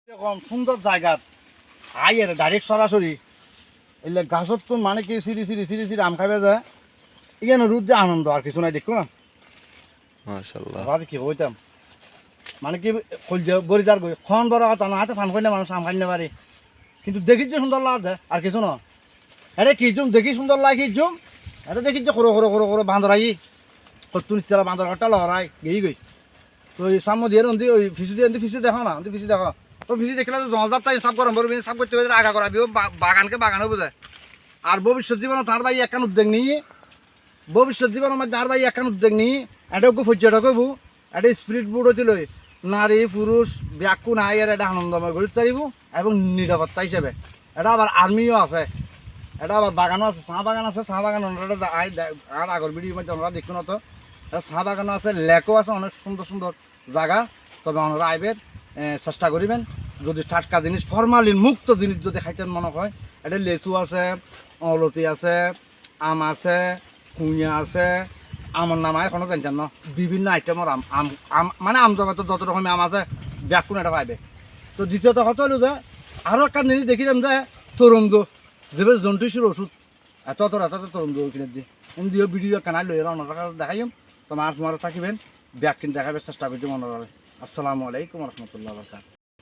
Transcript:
এখন সুন্দর জায়গা আইয়ের ডাইরেক্ট সরাসরি এলে গাছত তো মানে কি সিঁড়ি সিঁড়ি সিঁড়ি সিঁড়ি আম খাবে যায় এখানে রোদ যে আনন্দ আর কিছু নাই দেখো না মাশাআল্লাহ ভাবি কি হইতাম মানে কি বরি যার গই খন বড় কথা না হাতে ফান করলে মানুষ আম খাইলে পারে কিন্তু দেখি যে সুন্দর লাগে আর কিছু না আরে কি জুম দেখি সুন্দর লাগে জুম এটা দেখি যে সরো সরো সরো সরো বাঁদরাই কত নিচলা বাঁদর ঘরটা লড়াই গেই গই তো ওই সামনে দিয়ে ওই ফিসু দিয়ে ফিসু দেখো না ফিসু দেখো তো ফিসু দেখলে তো জলজাপটা হিসাব করেন বড় হিসাব করতে হবে আগা করাবি বাগানকে বাগানে বোঝায় আর ভবিষ্যৎ জীবনে তার ভাই একখান উদ্যোগ নিয়ে ভবিষ্যৎ জীবনের মধ্যে আর ভাই একখান উদ্যোগ নিয়ে এটা পর্যটক হইব এটা স্পিরিট বোর্ড হইতে নারী পুরুষ ব্যাকু নাই আর এটা আনন্দময় গড়ি চারিব এবং নিরাপত্তা হিসেবে এটা আবার আর্মিও আছে এটা আবার বাগানও আছে চাহ বাগান আছে চাহ বাগান আর আগর ভিডিওর মধ্যে ওনারা দেখুন তো এটা চাহ বাগানও আছে লেকও আছে অনেক সুন্দর সুন্দর জায়গা তবে ওনারা আইবের চেষ্টা করিবেন যদি টাটকা জিনিস ফরমালিন মুক্ত জিনিস যদি খাইতেন মনে হয় এটা লেচু আছে অলতি আছে আম আছে কুঁয়া আছে আমার নাম এখনো জানতেন না বিভিন্ন আইটেমের আম আম আম মানে আম জগতে যত রকমের আম আছে ব্যাকুন এটা পাইবে তো দ্বিতীয়ত কথা হলো যে আরও একটা জিনিস দেখিলাম যে তরুণ যেভাবে জন্তুষের ওষুধ এত তরুণ কিনে দিয়ে ভিডিও কেনাই লই অন্যরা দেখাইম তোমার থাকিবেন ব্যাগ কিনে দেখাবার চেষ্টা করছি মনে আসসালামু আলাইকুম রহমতুল্লাহ।